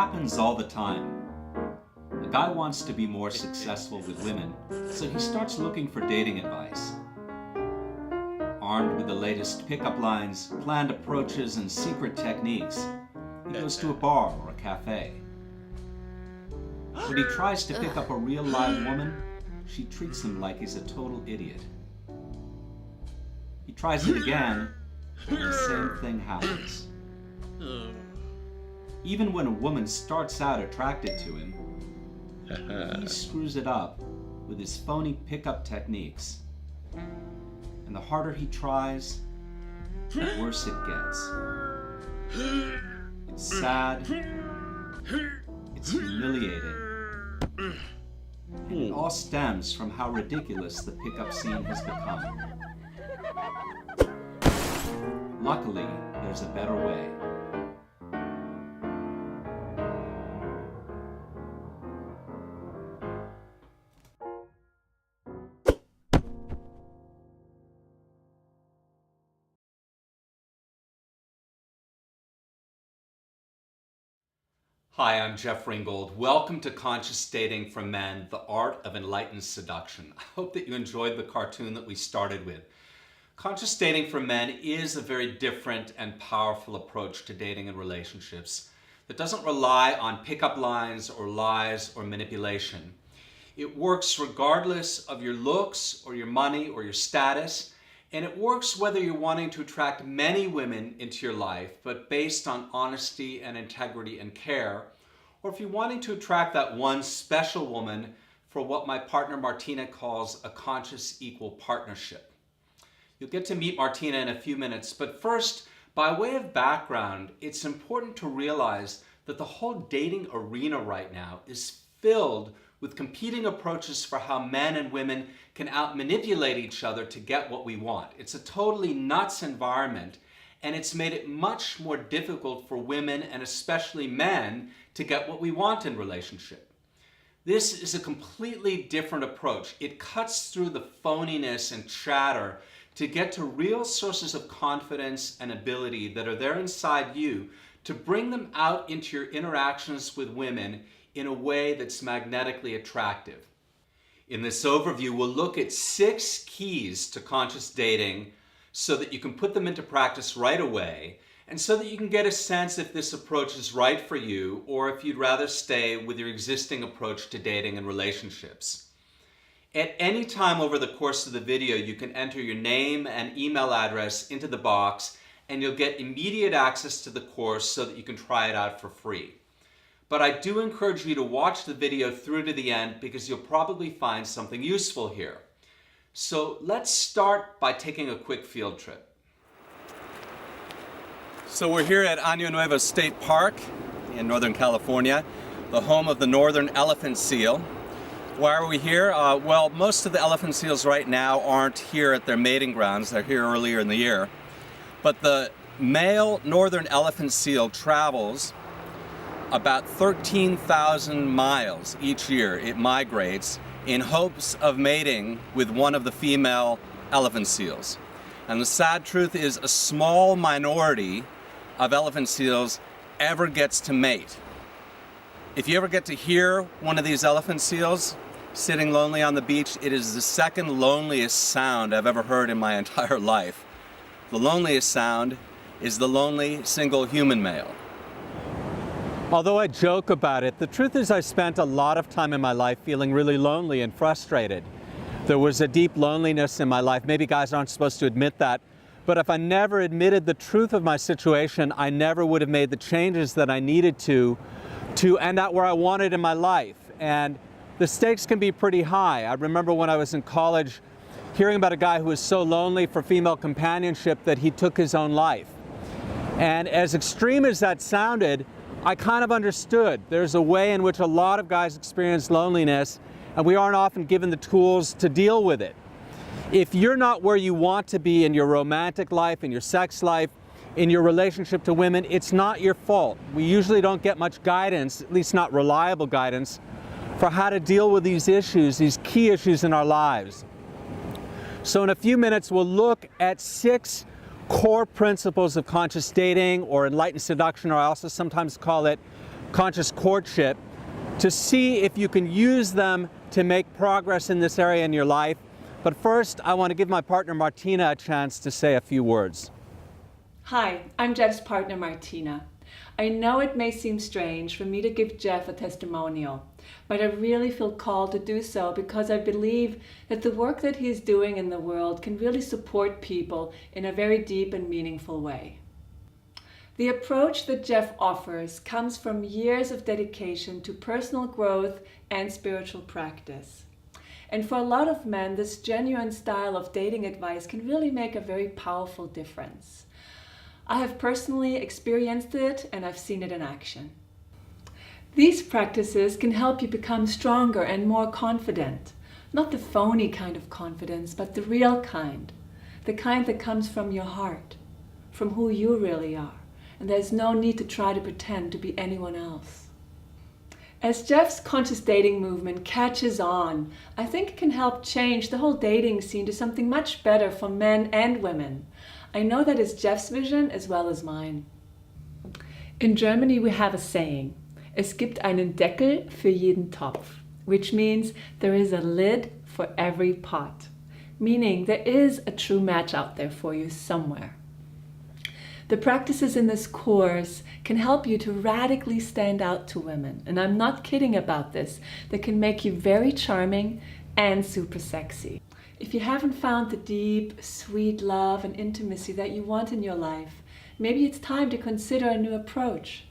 happens all the time. A guy wants to be more successful with women, so he starts looking for dating advice. Armed with the latest pickup lines, planned approaches, and secret techniques, he goes to a bar or a cafe. When he tries to pick up a real live woman, she treats him like he's a total idiot. He tries it again, and the same thing happens. Even when a woman starts out attracted to him, he screws it up with his phony pickup techniques. And the harder he tries, the worse it gets. It's sad, it's humiliating, and it all stems from how ridiculous the pickup scene has become. Luckily, there's a better way. Hi, I'm Jeff Ringgold. Welcome to Conscious Dating for Men, the art of enlightened seduction. I hope that you enjoyed the cartoon that we started with. Conscious dating for men is a very different and powerful approach to dating and relationships that doesn't rely on pickup lines or lies or manipulation. It works regardless of your looks or your money or your status, and it works whether you're wanting to attract many women into your life, but based on honesty and integrity and care, or if you're wanting to attract that one special woman for what my partner Martina calls a conscious equal partnership. You'll get to meet Martina in a few minutes, but first, by way of background, it's important to realize that the whole dating arena right now is filled with competing approaches for how men and women can out-manipulate each other to get what we want. It's a totally nuts environment, and it's made it much more difficult for women, and especially men, to get what we want in relationship. This is a completely different approach. It cuts through the phoniness and chatter to get to real sources of confidence and ability that are there inside you to bring them out into your interactions with women in a way that's magnetically attractive. In this overview, we'll look at 6 keys to conscious dating so that you can put them into practice right away, and so that you can get a sense if this approach is right for you or if you'd rather stay with your existing approach to dating and relationships. At any time over the course of the video, you can enter your name and email address into the box, and you'll get immediate access to the course so that you can try it out for free. But I do encourage you to watch the video through to the end because you'll probably find something useful here. So let's start by taking a quick field trip. So we're here at Año Nuevo State Park in Northern California, the home of the northern elephant seal. Why are we here? Well, most of the elephant seals right now aren't here at their mating grounds. They're here earlier in the year. But the male northern elephant seal travels about 13,000 miles each year. It migrates in hopes of mating with one of the female elephant seals. And the sad truth is a small minority of elephant seals ever gets to mate. If you ever get to hear one of these elephant seals sitting lonely on the beach, it is the second loneliest sound I've ever heard in my entire life. The loneliest sound is the lonely single human male. Although I joke about it, the truth is I spent a lot of time in my life feeling really lonely and frustrated. There was a deep loneliness in my life. Maybe guys aren't supposed to admit that, but if I never admitted the truth of my situation, I never would have made the changes that I needed to end up where I wanted in my life. And the stakes can be pretty high. I remember when I was in college hearing about a guy who was so lonely for female companionship that he took his own life. And as extreme as that sounded, I kind of understood. There's a way in which a lot of guys experience loneliness, and we aren't often given the tools to deal with it. If you're not where you want to be in your romantic life, in your sex life, in your relationship to women, it's not your fault. We usually don't get much guidance, at least not reliable guidance, for how to deal with these issues, these key issues in our lives. So in a few minutes, we'll look at 6 core principles of conscious dating, or enlightened seduction, or I also sometimes call it conscious courtship to see if you can use them to make progress in this area in your life. But first, I want to give my partner Martina a chance to say a few words. Hi, I'm Jeff's partner Martina. I know it may seem strange for me to give Jeff a testimonial, but I really feel called to do so because I believe that the work that he's doing in the world can really support people in a very deep and meaningful way. The approach that Jeff offers comes from years of dedication to personal growth and spiritual practice. And for a lot of men, this genuine style of dating advice can really make a very powerful difference. I have personally experienced it and I've seen it in action. These practices can help you become stronger and more confident. Not the phony kind of confidence, but the real kind. The kind that comes from your heart, from who you really are. And there's no need to try to pretend to be anyone else. As Jeff's conscious dating movement catches on, I think it can help change the whole dating scene to something much better for men and women. I know that is Jeff's vision as well as mine. In Germany we have a saying, es gibt einen Deckel für jeden Topf, which means there is a lid for every pot, meaning there is a true match out there for you somewhere. The practices in this course can help you to radically stand out to women, and I'm not kidding about this. They can make you very charming and super sexy. If you haven't found the deep, sweet love and intimacy that you want in your life, maybe it's time to consider a new approach.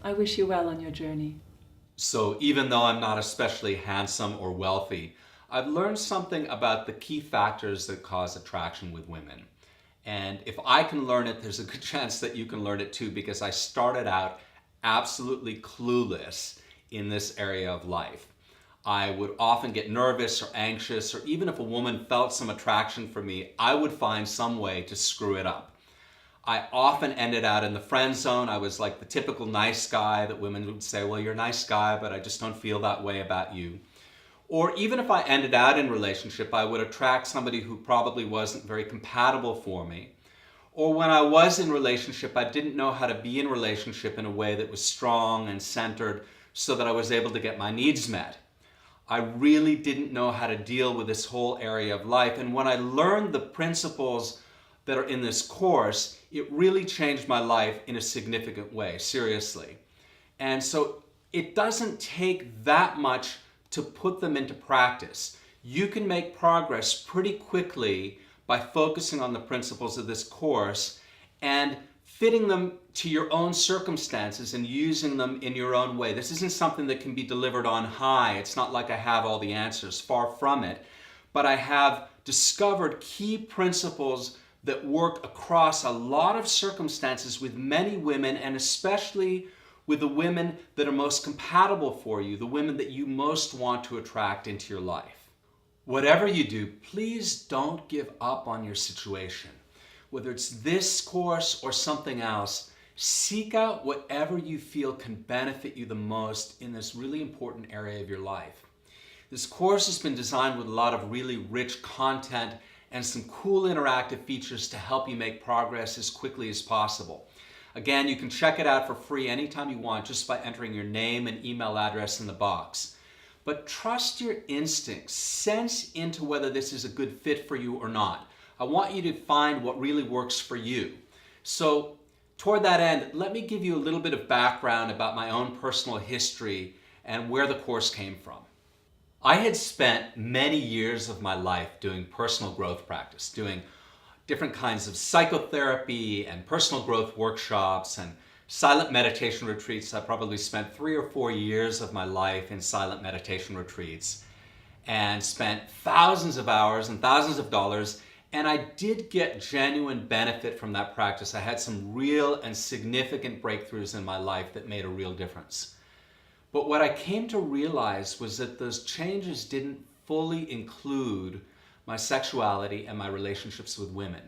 I wish you well on your journey. So even though I'm not especially handsome or wealthy, I've learned something about the key factors that cause attraction with women. And if I can learn it, there's a good chance that you can learn it too, because I started out absolutely clueless in this area of life. I would often get nervous or anxious, or even if a woman felt some attraction for me, I would find some way to screw it up. I often ended out in the friend zone. I was like the typical nice guy that women would say, well, you're a nice guy, but I just don't feel that way about you. Or even if I ended out in a relationship, I would attract somebody who probably wasn't very compatible for me. Or when I was in relationship, I didn't know how to be in relationship in a way that was strong and centered so that I was able to get my needs met. I really didn't know how to deal with this whole area of life. And when I learned the principles that are in this course, it really changed my life in a significant way, seriously. And so it doesn't take that much to put them into practice. You can make progress pretty quickly by focusing on the principles of this course and fitting them to your own circumstances and using them in your own way. This isn't something that can be delivered on high. It's not like I have all the answers, far from it. But I have discovered key principles that work across a lot of circumstances with many women, and especially with the women that are most compatible for you, the women that you most want to attract into your life. Whatever you do, please don't give up on your situation. Whether it's this course or something else, seek out whatever you feel can benefit you the most in this really important area of your life. This course has been designed with a lot of really rich content and some cool interactive features to help you make progress as quickly as possible. Again, you can check it out for free anytime you want just by entering your name and email address in the box. But trust your instincts, sense into whether this is a good fit for you or not. I want you to find what really works for you. So toward that end, let me give you a little bit of background about my own personal history and where the course came from. I had spent many years of my life doing personal growth practice, doing different kinds of psychotherapy and personal growth workshops and silent meditation retreats. I probably spent 3 or 4 years of my life in silent meditation retreats and spent thousands of hours and thousands of dollars. And I did get genuine benefit from that practice. I had some real and significant breakthroughs in my life that made a real difference. But what I came to realize was that those changes didn't fully include my sexuality and my relationships with women.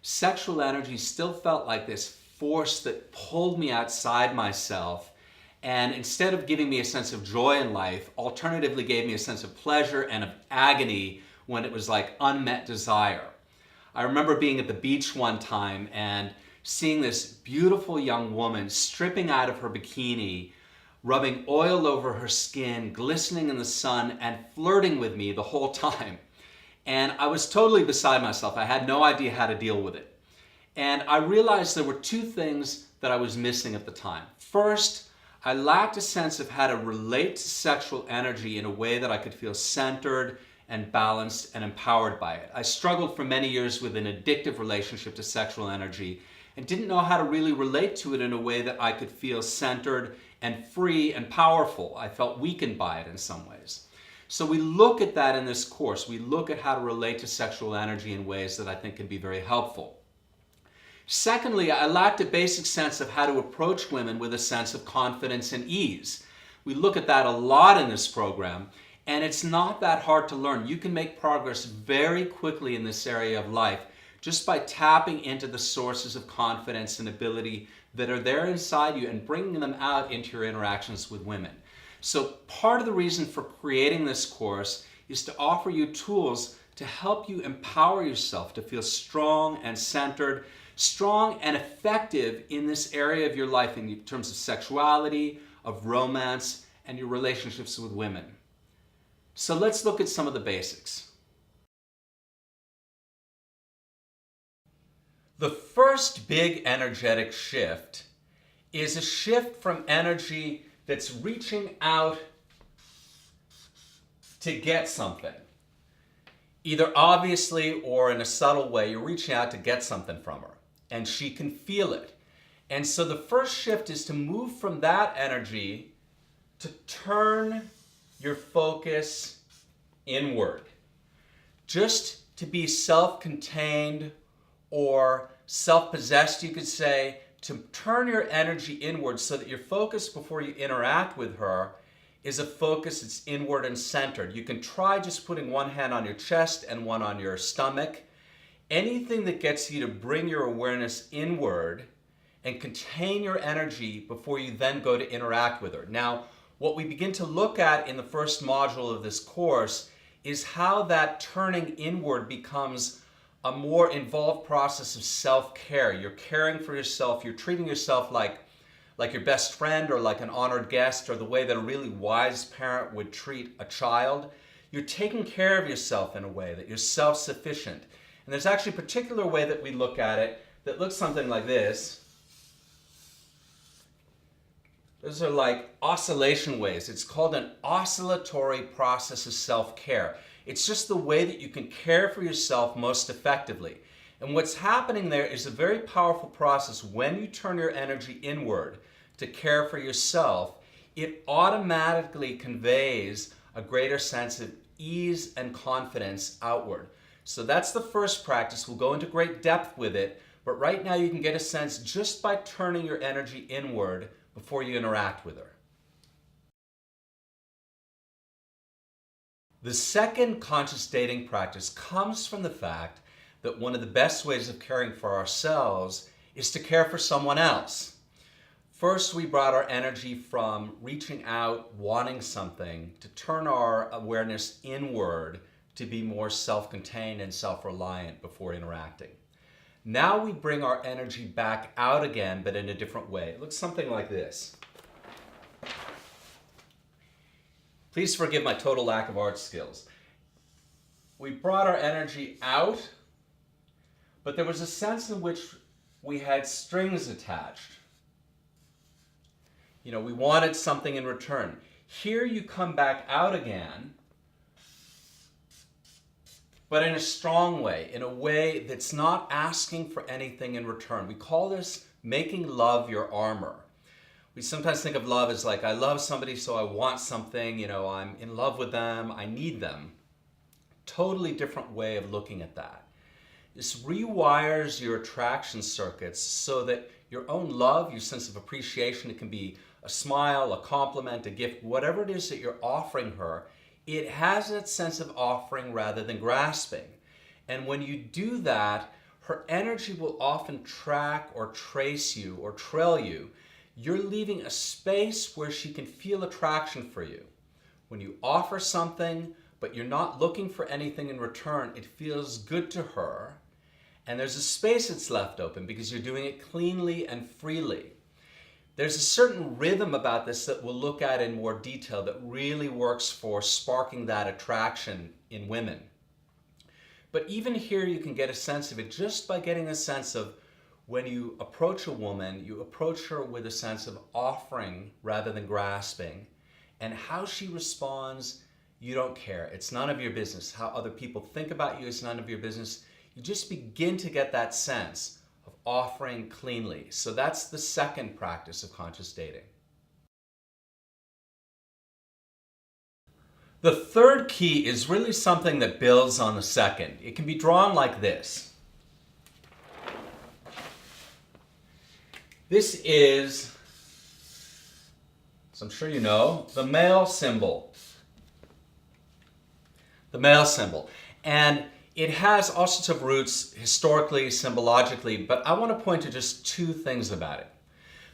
Sexual energy still felt like this force that pulled me outside myself, and instead of giving me a sense of joy in life, alternatively gave me a sense of pleasure and of agony when it was like unmet desire. I remember being at the beach one time and seeing this beautiful young woman stripping out of her bikini, rubbing oil over her skin, glistening in the sun, and flirting with me the whole time. And I was totally beside myself. I had no idea how to deal with it. And I realized there were two things that I was missing at the time. First, I lacked a sense of how to relate to sexual energy in a way that I could feel centered and balanced and empowered by it. I struggled for many years with an addictive relationship to sexual energy and didn't know how to really relate to it in a way that I could feel centered and free and powerful. I felt weakened by it in some ways. So we look at that in this course. We look at how to relate to sexual energy in ways that I think can be very helpful. Secondly, I lacked a basic sense of how to approach women with a sense of confidence and ease. We look at that a lot in this program, and it's not that hard to learn. You can make progress very quickly in this area of life just by tapping into the sources of confidence and ability that are there inside you and bringing them out into your interactions with women. So part of the reason for creating this course is to offer you tools to help you empower yourself to feel strong and centered, strong and effective in this area of your life in terms of sexuality, of romance, and your relationships with women. So let's look at some of the basics. The first big energetic shift is a shift from energy that's reaching out to get something. Either obviously or in a subtle way, you're reaching out to get something from her, and she can feel it. And so the first shift is to move from that energy to turn your focus inward. Just to be self-contained or self-possessed, you could say, to turn your energy inward so that your focus before you interact with her is a focus that's inward and centered. You can try just putting one hand on your chest and one on your stomach. Anything that gets you to bring your awareness inward and contain your energy before you then go to interact with her. Now, what we begin to look at in the first module of this course is how that turning inward becomes a more involved process of self-care. You're caring for yourself. You're treating yourself like your best friend or like an honored guest or the way that a really wise parent would treat a child. You're taking care of yourself in a way that you're self-sufficient. And there's actually a particular way that we look at it that looks something like this. Those are like oscillation waves. It's called an oscillatory process of self-care. It's just the way that you can care for yourself most effectively. And what's happening there is a very powerful process. When you turn your energy inward to care for yourself, it automatically conveys a greater sense of ease and confidence outward. So that's the first practice. We'll go into great depth with it, but right now you can get a sense just by turning your energy inward before you interact with her. The second conscious dating practice comes from the fact that one of the best ways of caring for ourselves is to care for someone else. First, we brought our energy from reaching out, wanting something, to turn our awareness inward to be more self-contained and self-reliant before interacting. Now we bring our energy back out again, but in a different way. It looks something like this. Please forgive my total lack of art skills. We brought our energy out, but there was a sense in which we had strings attached. You know, we wanted something in return. Here you come back out again, but in a strong way, in a way that's not asking for anything in return. We call this making love your armor. We sometimes think of love as like, I love somebody, so I want something, you know, I'm in love with them, I need them. Totally different way of looking at that. This rewires your attraction circuits so that your own love, your sense of appreciation, it can be a smile, a compliment, a gift, whatever it is that you're offering her, it has that sense of offering rather than grasping. And when you do that, her energy will often track or trace you or trail you. You're leaving a space where she can feel attraction for you. When you offer something, but you're not looking for anything in return, it feels good to her. And there's a space that's left open because you're doing it cleanly and freely. There's a certain rhythm about this that we'll look at in more detail that really works for sparking that attraction in women. But even here you can get a sense of it just by getting a sense of when you approach a woman, you approach her with a sense of offering rather than grasping. And how she responds, you don't care. It's none of your business. How other people think about you is none of your business. You just begin to get that sense of offering cleanly. So that's the second practice of conscious dating. The third key is really something that builds on the second. It can be drawn like this. This is, as I'm sure you know, the male symbol. The male symbol. And it has all sorts of roots historically, symbologically, but I want to point to just two things about it.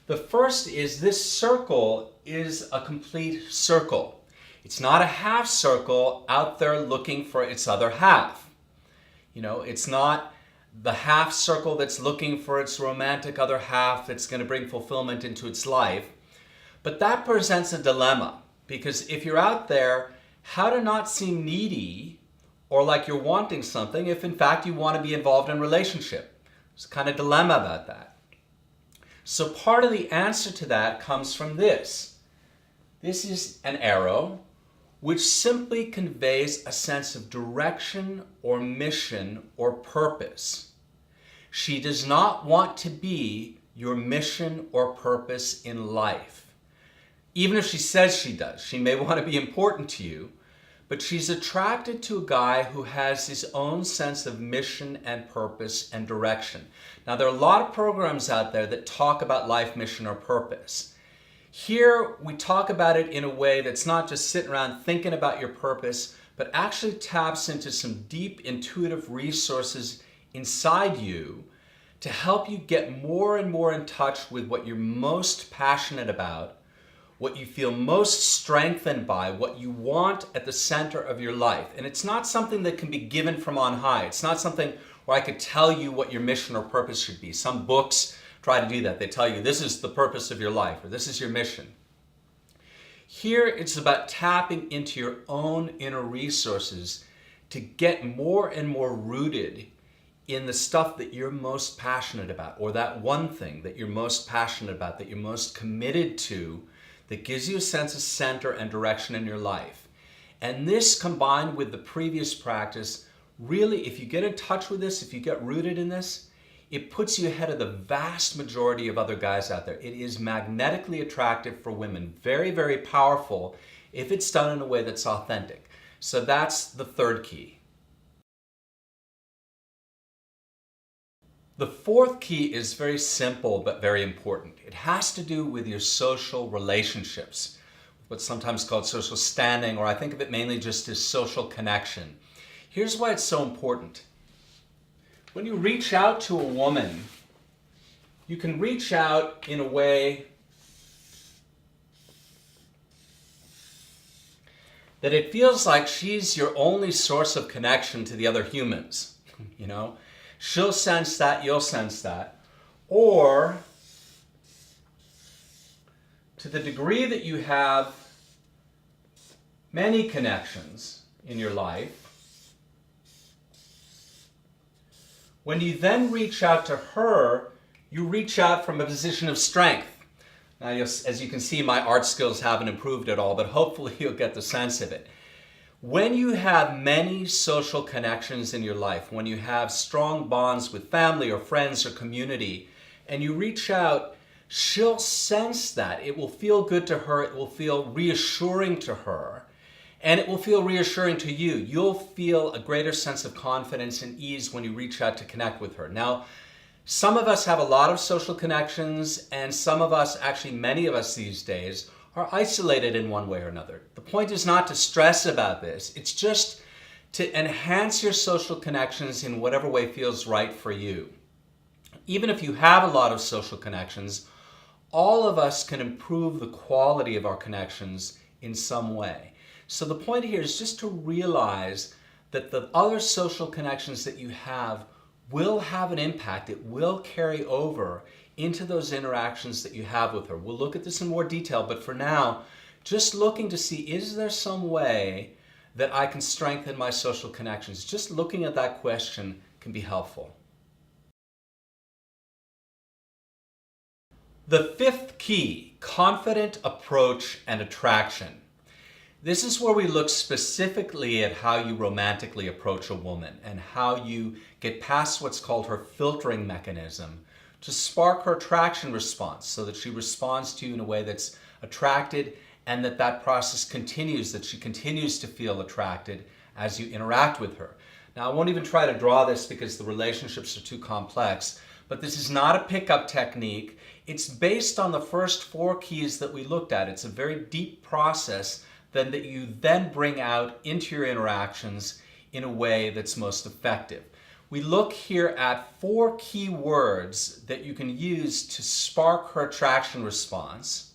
The first is this circle is a complete circle. It's not a half circle out there looking for its other half. You know, it's not the half circle that's looking for its romantic other half that's going to bring fulfillment into its life. But that presents a dilemma, because if you're out there, how to not seem needy or like you're wanting something if in fact you want to be involved in a relationship. There's a kind of dilemma about that. So part of the answer to that comes from this. This is an arrow which simply conveys a sense of direction or mission or purpose. She does not want to be your mission or purpose in life. Even if she says she does, she may want to be important to you, but she's attracted to a guy who has his own sense of mission and purpose and direction. Now, there are a lot of programs out there that talk about life mission or purpose. Here, we talk about it in a way that's not just sitting around thinking about your purpose, but actually taps into some deep intuitive resources inside you to help you get more and more in touch with what you're most passionate about, what you feel most strengthened by, what you want at the center of your life. And it's not something that can be given from on high. It's not something where I could tell you what your mission or purpose should be. Some books try to do that. They tell you this is the purpose of your life or this is your mission. Here it's about tapping into your own inner resources to get more and more rooted in the stuff that you're most passionate about, or that one thing that you're most passionate about, that you're most committed to, that gives you a sense of center and direction in your life. And this combined with the previous practice, really, if you get in touch with this, if you get rooted in this, it puts you ahead of the vast majority of other guys out there. It is magnetically attractive for women, very, very powerful if it's done in a way that's authentic. So that's the third key. The fourth key is very simple but very important. It has to do with your social relationships, what's sometimes called social standing, or I think of it mainly just as social connection. Here's why it's so important. When you reach out to a woman, you can reach out in a way that it feels like she's your only source of connection to the other humans. You know, she'll sense that, you'll sense that. Or to the degree that you have many connections in your life, when you then reach out to her, you reach out from a position of strength. Now, as you can see, my art skills haven't improved at all, but hopefully you'll get the sense of it. When you have many social connections in your life, when you have strong bonds with family or friends or community, and you reach out, she'll sense that. It will feel good to her. It will feel reassuring to her. And it will feel reassuring to you. You'll feel a greater sense of confidence and ease when you reach out to connect with her. Now, some of us have a lot of social connections, and some of us, actually many of us these days, are isolated in one way or another. The point is not to stress about this. It's just to enhance your social connections in whatever way feels right for you. Even if you have a lot of social connections, all of us can improve the quality of our connections in some way. So the point here is just to realize that the other social connections that you have will have an impact. It will carry over into those interactions that you have with her. We'll look at this in more detail, but for now, just looking to see, is there some way that I can strengthen my social connections? Just looking at that question can be helpful. The fifth key, confident approach and attraction. This is where we look specifically at how you romantically approach a woman and how you get past what's called her filtering mechanism to spark her attraction response so that she responds to you in a way that's attracted and that process continues, that she continues to feel attracted as you interact with her. Now, I won't even try to draw this because the relationships are too complex, but this is not a pickup technique. It's based on the first four keys that we looked at. It's a very deep process that you then bring out into your interactions in a way that's most effective. We look here at 4 key words that you can use to spark her attraction response,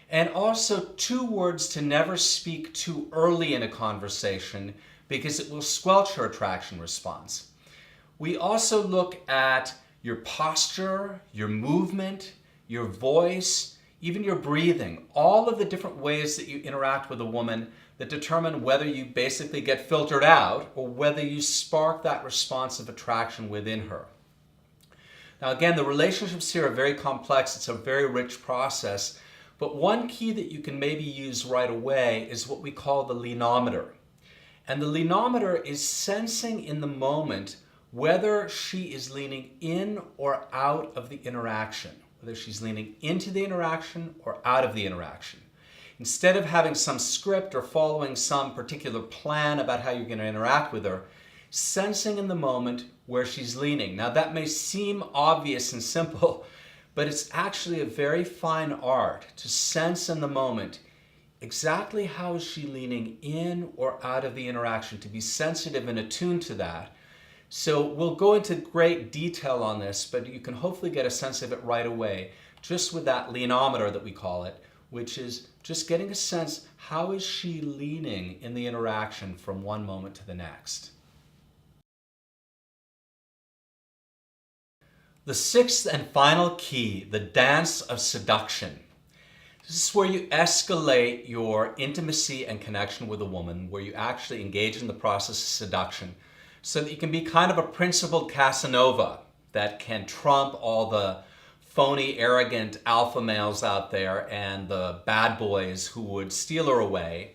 and also 2 words to never speak too early in a conversation because it will squelch her attraction response. We also look at your posture, your movement, your voice, even your breathing, all of the different ways that you interact with a woman that determine whether you basically get filtered out or whether you spark that response of attraction within her. Now again, the relationships here are very complex. It's a very rich process, but one key that you can maybe use right away is what we call the leanometer. And the leanometer is sensing in the moment whether she is leaning in or out of the interaction, whether she's leaning into the interaction or out of the interaction. Instead of having some script or following some particular plan about how you're going to interact with her, sensing in the moment where she's leaning. Now that may seem obvious and simple, but it's actually a very fine art to sense in the moment exactly how is she leaning in or out of the interaction, to be sensitive and attuned to that. So we'll go into great detail on this, but you can hopefully get a sense of it right away, just with that leanometer that we call it, which is just getting a sense, how is she leaning in the interaction from one moment to the next. The 6th and final key, the dance of seduction. This is where you escalate your intimacy and connection with a woman, where you actually engage in the process of seduction, so that you can be kind of a principled Casanova that can trump all the phony, arrogant alpha males out there and the bad boys who would steal her away.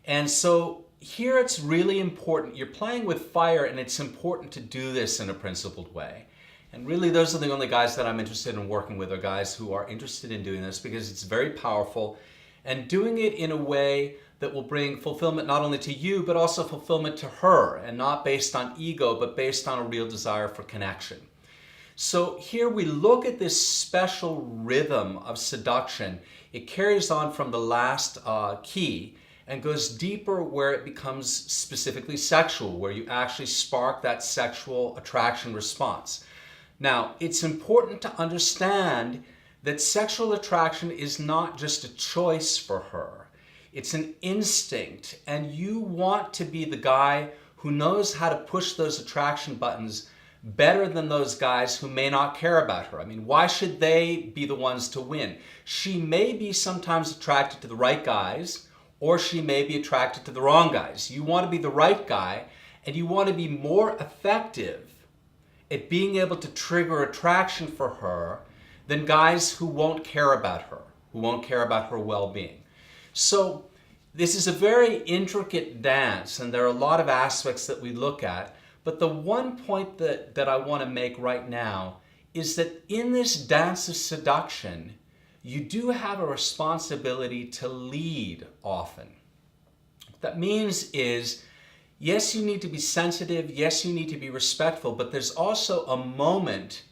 And so here it's really important. You're playing with fire, and it's important to do this in a principled way. And really, those are the only guys that I'm interested in working with, are guys who are interested in doing this because it's very powerful, and doing it in a way that will bring fulfillment not only to you, but also fulfillment to her, and not based on ego, but based on a real desire for connection. So here we look at this special rhythm of seduction. It carries on from the last key and goes deeper, where it becomes specifically sexual, where you actually spark that sexual attraction response. Now, it's important to understand that sexual attraction is not just a choice for her. It's an instinct, and you want to be the guy who knows how to push those attraction buttons better than those guys who may not care about her. I mean, why should they be the ones to win? She may be sometimes attracted to the right guys, or she may be attracted to the wrong guys. You want to be the right guy, and you want to be more effective at being able to trigger attraction for her than guys who won't care about her, who won't care about her well-being. So this is a very intricate dance, and there are a lot of aspects that we look at, but the one point that I want to make right now is that in this dance of seduction, you do have a responsibility to lead often. What that means is, yes, you need to be sensitive, yes, you need to be respectful, but there's also a moment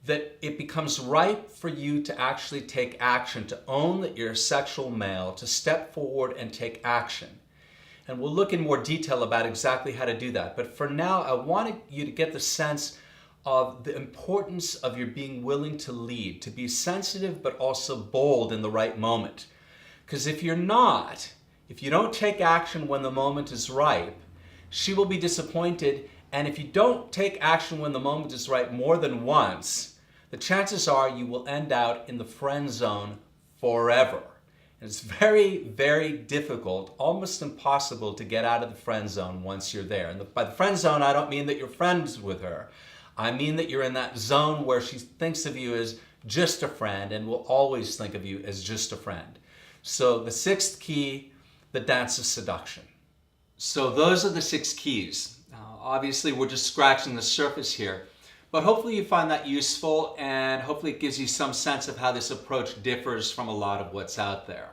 that it becomes ripe for you to actually take action, to own that you're a sexual male, to step forward and take action. And we'll look in more detail about exactly how to do that. But for now, I wanted you to get the sense of the importance of your being willing to lead, to be sensitive but also bold in the right moment. Because if you're not, if you don't take action when the moment is ripe, she will be disappointed, And if you don't take action when the moment is right more than once, the chances are you will end out in the friend zone forever. And it's very, very difficult, almost impossible to get out of the friend zone once you're there. And by the friend zone, I don't mean that you're friends with her. I mean that you're in that zone where she thinks of you as just a friend and will always think of you as just a friend. So the sixth key, the dance of seduction. So those are the 6 keys. Obviously, we're just scratching the surface here, but hopefully you find that useful, and hopefully it gives you some sense of how this approach differs from a lot of what's out there.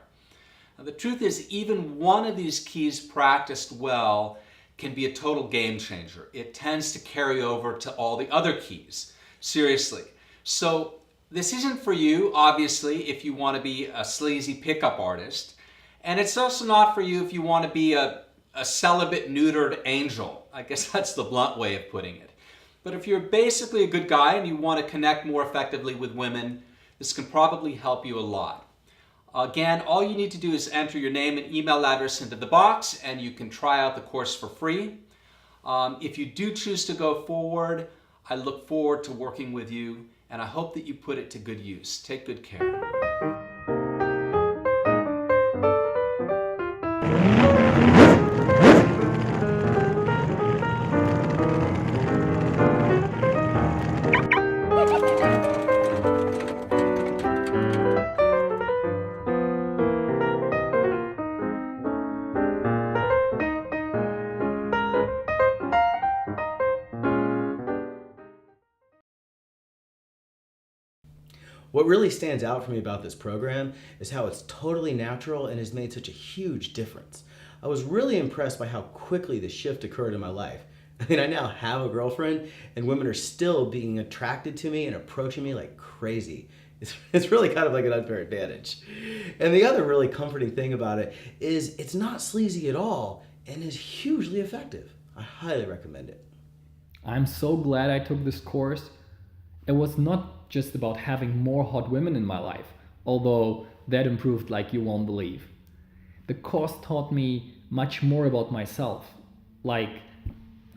Now, the truth is, even one of these keys practiced well can be a total game changer. It tends to carry over to all the other keys. Seriously. So this isn't for you, obviously, if you want to be a sleazy pickup artist, and it's also not for you if you want to be a celibate, neutered angel. I guess that's the blunt way of putting it. But if you're basically a good guy and you want to connect more effectively with women, this can probably help you a lot. Again, all you need to do is enter your name and email address into the box, and you can try out the course for free. If you do choose to go forward, I look forward to working with you, and I hope that you put it to good use. Take good care. What really stands out for me about this program is how it's totally natural and has made such a huge difference. I was really impressed by how quickly the shift occurred in my life. I mean, I now have a girlfriend, and women are still being attracted to me and approaching me like crazy. It's really kind of like an unfair advantage. And the other really comforting thing about it is it's not sleazy at all and is hugely effective. I highly recommend it. I'm so glad I took this course. It was not just about having more hot women in my life, although that improved like you won't believe. The course taught me much more about myself, like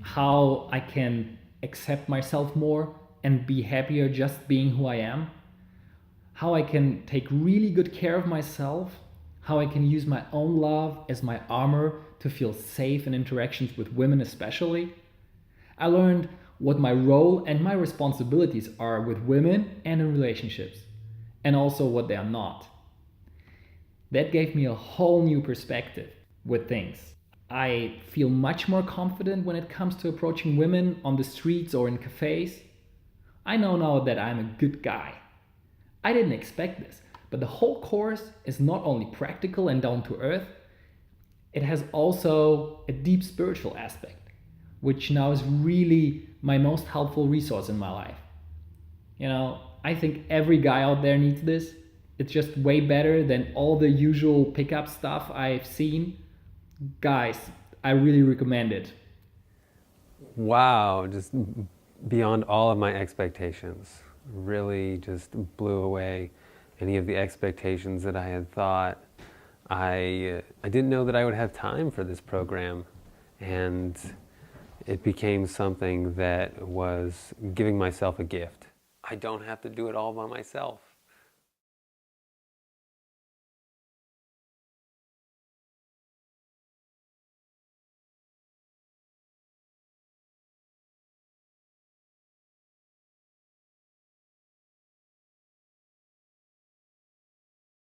how I can accept myself more and be happier just being who I am, how I can take really good care of myself, how I can use my own love as my armor to feel safe in interactions with women especially. I learned what my role and my responsibilities are with women and in relationships, and also what they are not. That gave me a whole new perspective with things. I feel much more confident when it comes to approaching women on the streets or in cafes. I know now that I'm a good guy. I didn't expect this, but the whole course is not only practical and down to earth, it has also a deep spiritual aspect, which now is really my most helpful resource in my life. You know, I think every guy out there needs this. It's just way better than all the usual pickup stuff I've seen. Guys, I really recommend it. Wow, just beyond all of my expectations. Really just blew away any of the expectations that I had thought. I didn't know that I would have time for this program, and it became something that was giving myself a gift. I don't have to do it all by myself.